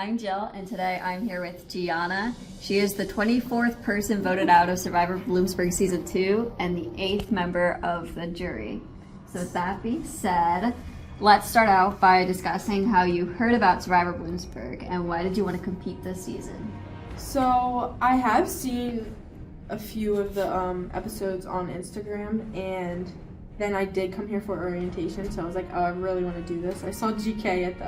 I'm Jill, and today I'm here with Gianna. She is the 24th person voted out of Survivor Bloomsburg Season 2 and the 8th member of the jury. So with that being said, let's start out by discussing how you heard about Survivor Bloomsburg and why did you want to compete this season? So I have seen a few of the episodes on Instagram, and then I did come here for orientation, so I was like, oh, I really want to do this. I saw GK at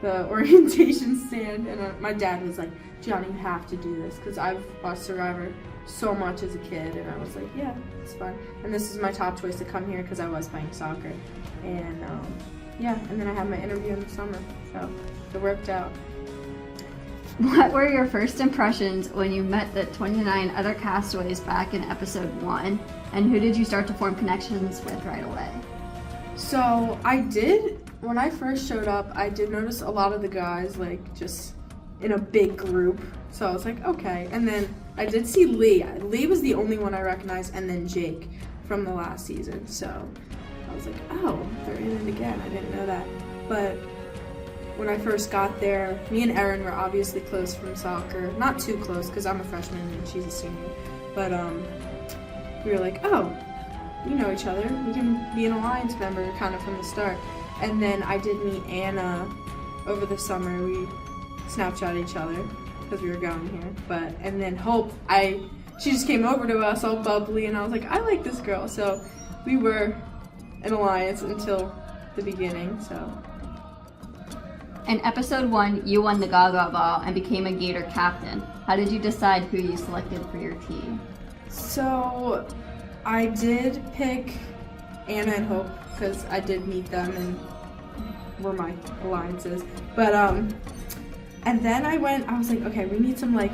the orientation stand, and my dad was like, Gianna, you have to do this, because I've watched Survivor so much as a kid, and I was like, yeah, it's fun. And this is my top choice to come here because I was playing soccer. And and then I had my interview in the summer, so it worked out. What were your first impressions when you met the 29 other castaways back in episode 1? And who did you start to form connections with right away? So when I first showed up, I did notice a lot of the guys like just in a big group. So I was like, okay. And then I did see Lee. Lee was the only one I recognized, and then Jake from the last season. So I was like, oh, they're in it again. I didn't know that. But when I first got there, me and Erin were obviously close from soccer. Not too close because I'm a freshman and she's a senior. But we were like, oh, we know each other. We can be an alliance member kind of from the start. And then I did meet Anna over the summer. We Snapchat each other because we were going here. And then Hope, she just came over to us all bubbly, and I was like, I like this girl. So we were an alliance until the beginning. So. In episode 1, you won the Gaga Ball and became a Gator captain. How did you decide who you selected for your team? So I did pick Anna and Hope because I did meet them and were my alliances. But and then I was like, okay, we need some like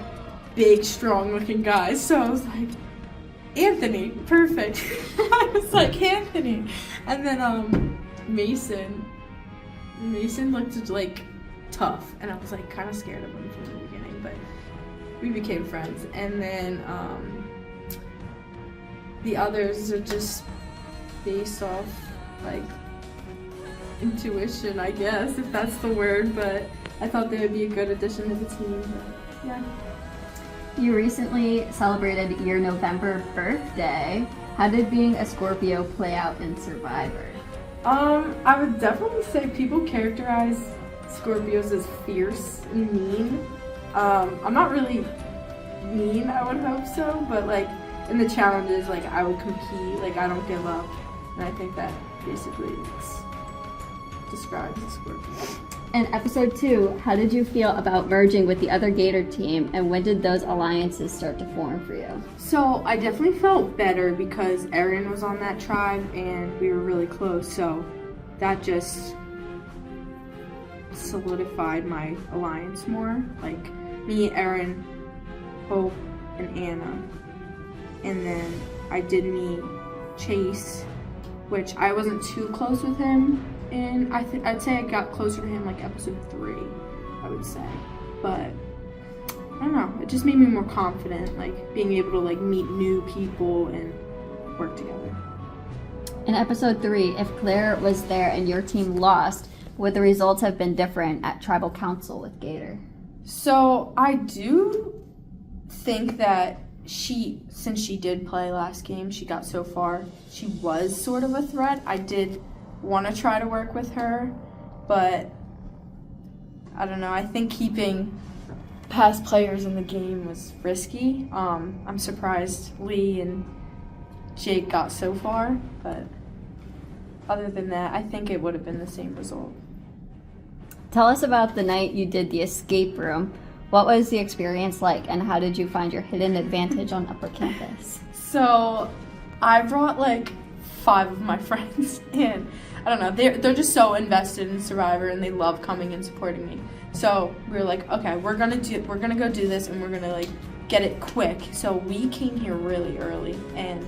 big, strong looking guys. So I was like, Anthony, perfect. I was like, Anthony. And then Mason looked like tough, and I was like kind of scared of him from the beginning, but we became friends. And then the others are just based off like intuition, I guess, if that's the word, but I thought they would be a good addition to the team. But yeah. You recently celebrated your November birthday. How did being a Scorpio play out in Survivor? I would definitely say people characterize Scorpios as fierce and mean. I'm not really mean, I would hope so, but like in the challenges, like I would compete, like I don't give up, and I think that basically describes a Scorpio. In episode 2, how did you feel about merging with the other Gator team, and when did those alliances start to form for you? So I definitely felt better because Erin was on that tribe and we were really close, so that just solidified my alliance more. Like me, Erin, Hope, and Anna. And then I did meet Chase, which I wasn't too close with him. And I'd say I got closer to him like episode 3, I would say. But I don't know, it just made me more confident, like being able to like meet new people and work together. In episode 3, if Claire was there and your team lost, would the results have been different at Tribal Council with Gator? So I do think that since she did play last game, she got so far, she was sort of a threat. I did want to try to work with her, but I don't know, I think keeping past players in the game was risky. I'm surprised Lee and Jake got so far, but other than that, I think it would have been the same result. Tell us about the night you did the escape room. What was the experience like, and how did you find your hidden advantage on upper campus? So I brought like 5 of my friends in. I don't know, they're just so invested in Survivor and they love coming and supporting me. So we were like, okay, we're gonna go do this and we're gonna like get it quick. So we came here really early, and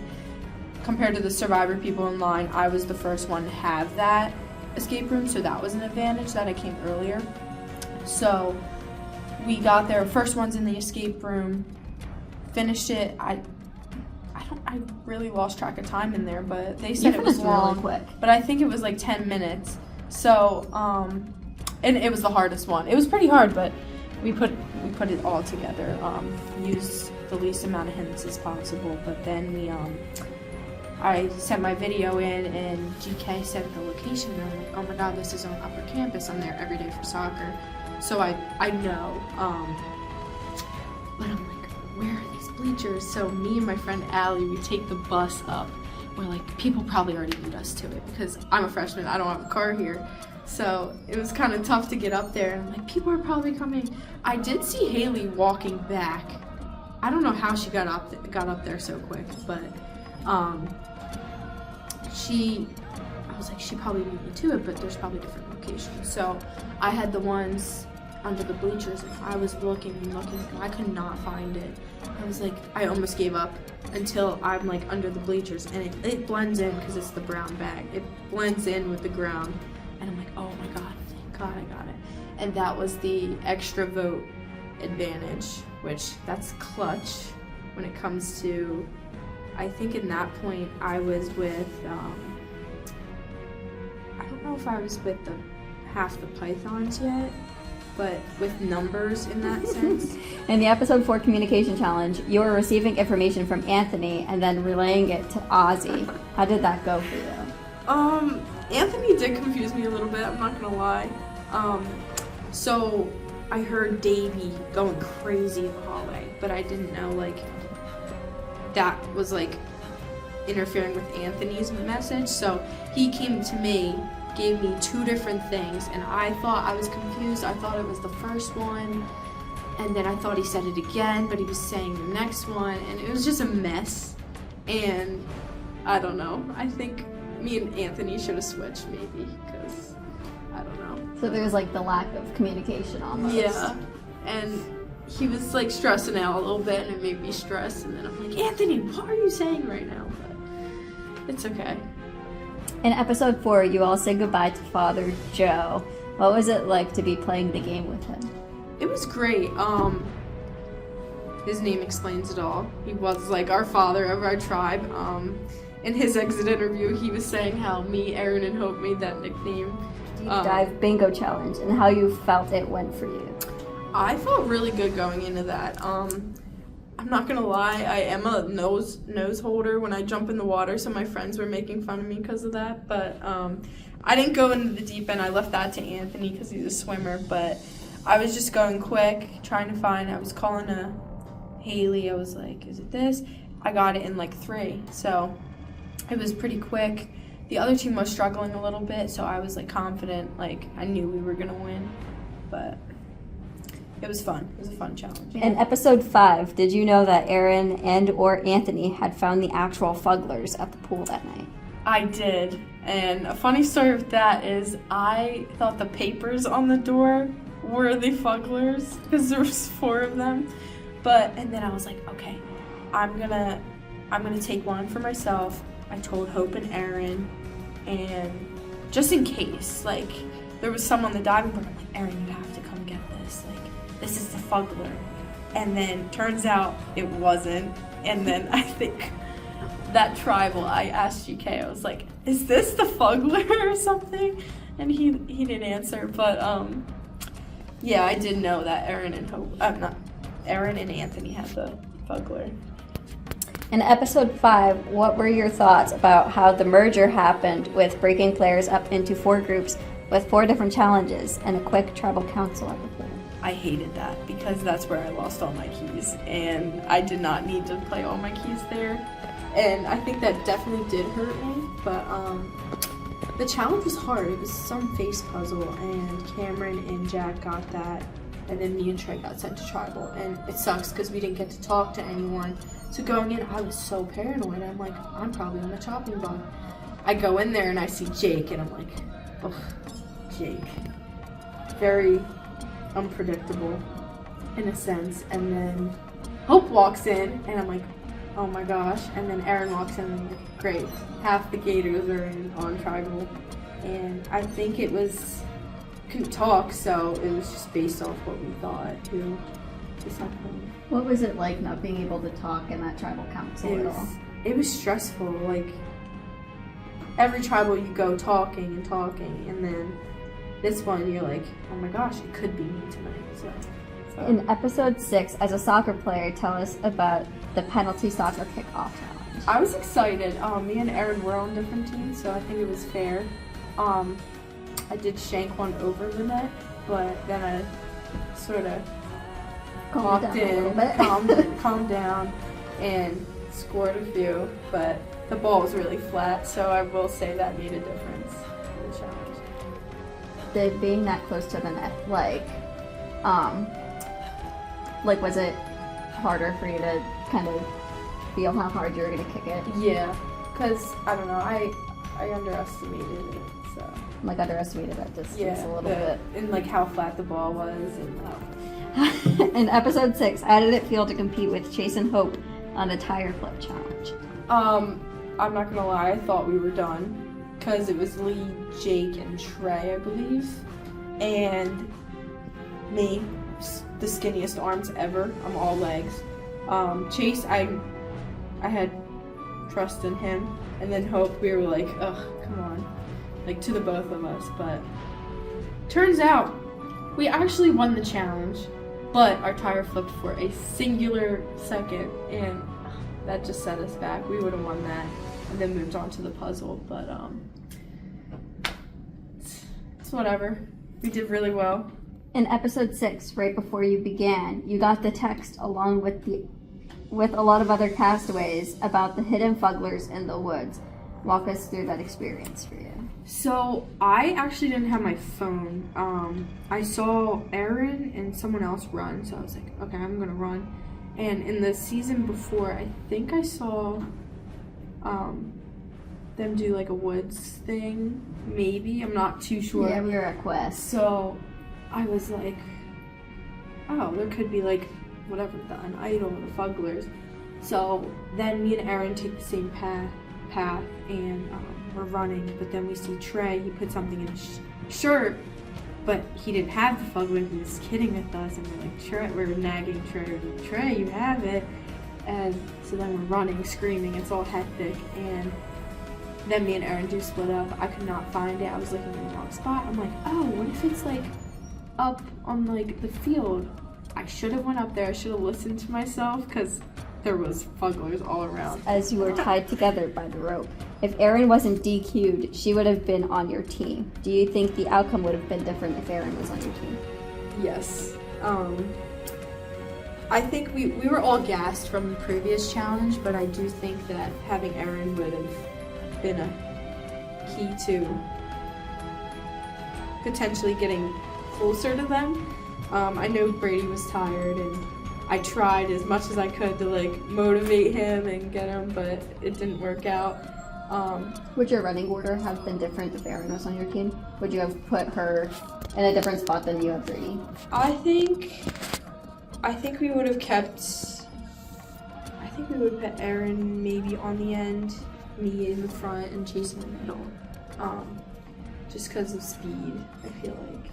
compared to the Survivor people in line, I was the first one to have that escape room, so that was an advantage that I came earlier. So we got there, first ones in the escape room, finished it. I really lost track of time in there, but they said it was long. Really quick. But I think it was like 10 minutes. So and it was the hardest one. It was pretty hard, but we put it all together. Used the least amount of hints as possible, but then I sent my video in, and GK sent the location, and I'm like, oh my god, this is on Upper Campus. I'm there every day for soccer, so I know. But I'm like, where are these bleachers? So me and my friend Allie, we take the bus up. We're like, people probably already beat us to it because I'm a freshman. I don't have a car here. So it was kind of tough to get up there. And I'm like, people are probably coming. I did see Haley walking back. I don't know how she got up there so quick, but I was like, she probably beat me to it, but there's probably different locations. So I had the ones under the bleachers, and I was looking and looking, and I could not find it. I was like, I almost gave up until I'm like under the bleachers, and it blends in because it's the brown bag. It blends in with the ground, and I'm like, oh my god, thank god I got it. And that was the extra vote advantage, which that's clutch when it comes to, I think in that point I was with, I don't know if I was with half the Pythons yet, but with numbers in that sense. In the episode 4 communication challenge, you were receiving information from Anthony and then relaying it to Ozzy. How did that go for you? Anthony did confuse me a little bit, I'm not gonna lie. So I heard Davey going crazy in the hallway, but I didn't know like that was like interfering with Anthony's message. So he came to me, gave me 2 different things, and I thought I was confused. I thought it was the first one, and then I thought he said it again, but he was saying the next one, and it was just a mess. And I don't know. I think me and Anthony should have switched maybe, because I don't know. So there was like the lack of communication almost. Yeah, and he was like stressing out a little bit, and it made me stress. And then I'm like, Anthony, what are you saying right now? But it's okay. In episode 4, you all said goodbye to Father Joe. What was it like to be playing the game with him? It was great. His name explains it all. He was like our father of our tribe. In his exit interview, he was saying how me, Aaron, and Hope made that nickname. Deep Dive Bingo Challenge, and how you felt it went for you. I felt really good going into that. I'm not gonna lie, I am a nose holder when I jump in the water, so my friends were making fun of me because of that. But I didn't go into the deep end. I left that to Anthony because he's a swimmer. But I was just going quick, trying to find. I was calling to Haley. I was like, "Is it this?" I got it in like 3, so it was pretty quick. The other team was struggling a little bit, so I was like confident. Like I knew we were gonna win, but. It was fun. It was a fun challenge. In episode 5, did you know that Aaron and or Anthony had found the actual fugglers at the pool that night? I did. And a funny story with that is I thought the papers on the door were the fugglers because there was 4 of them. And then I was like, okay, I'm gonna take one for myself. I told Hope and Aaron, and just in case, like there was some on the diving board, I'm like, Aaron, you have to come get this. Like, this is the fuggler. And then turns out it wasn't. And then I think that tribal, I asked GK, I was like, is this the fuggler or something? And he didn't answer. But yeah, I did know that Aaron and Anthony had the fuggler. In episode 5, what were your thoughts about how the merger happened with breaking players up into 4 groups with 4 different challenges and a quick tribal council at the pool? I hated that because that's where I lost all my keys, and I did not need to play all my keys there. And I think that definitely did hurt me, but the challenge was hard. It was some face puzzle, and Cameron and Jack got that, and then me and Trey got sent to tribal. And it sucks because we didn't get to talk to anyone. So going in, I was so paranoid. I'm like, I'm probably on the chopping block. I go in there and I see Jake, and I'm like, oh, Jake. Very unpredictable in a sense. And then Hope walks in, and I'm like, oh my gosh. And then Aaron walks in, and I'm like, great. Half the Gators are in on tribal. And I think it was, couldn't talk, so it was just based off what we thought too. What was it like not being able to talk in that tribal council at all? It was stressful. Like every tribal you go talking, and then this one you're like, oh my gosh, it could be me tonight. So. In episode 6, as a soccer player, tell us about the penalty soccer kickoff challenge. I was excited. Me and Erin were on different teams, so I think it was fair. I did shank one over the net, but then I sort of walked in, calmed down, and scored a few. But the ball was really flat, so I will say that made a difference in the challenge. Did being that close to the net, was it harder for you to kind of feel how hard you were gonna kick it? Yeah, because I don't know, I underestimated it, so. Underestimated that distance a little bit. And how flat the ball was and In episode 6, how did it feel to compete with Chase and Hope on the tire flip challenge? I'm not gonna lie, I thought we were done because it was Lee, Jake, and Trey, I believe, and me, the skinniest arms ever. I'm all legs. Chase, I had trust in him, and then Hope, we were like, ugh, come on, to the both of us. But turns out we actually won the challenge, but our tire flipped for a singular second, and that just set us back. We would have won that and then moved on to the puzzle, but it's whatever. We did really well. In episode 6, right before you began, you got the text along with a lot of other castaways about the hidden fugglers in the woods. Walk us through that experience for you. So I actually didn't have my phone. I saw Erin and someone else run, so I was like, okay, I'm gonna run. And in the season before, I think I saw them do a woods thing, maybe. I'm not too sure. Yeah, we were at Quest. So I was like, oh, there could be whatever, an idol, the fugglers. So then me and Erin take the same path and we're running, but then we see Trey. He put something in his shirt, but he didn't have the fuggler. He was kidding with us, and we're like, Trey, we're nagging Trey, Trey, you have it. And so then we're running, screaming. It's all hectic, and then me and Erin do split up. I could not find it. I was looking in the wrong spot. I'm like, oh, what if it's up on the field? I should have went up there. I should have listened to myself because there was fugglers all around. As you were tied together by the rope. If Erin wasn't DQ'd, she would have been on your team. Do you think the outcome would have been different if Erin was on your team? Yes. I think we were all gassed from the previous challenge, but I do think that having Erin would have been a key to potentially getting closer to them. I know Brady was tired, and I tried as much as I could to motivate him and get him, but it didn't work out. Would your running order have been different if Erin was on your team? Would you have put her in a different spot than you have Brady? I think we would have kept. I think we would have put Erin maybe on the end, me in the front, and Chase in the middle. Just because of speed, I feel like.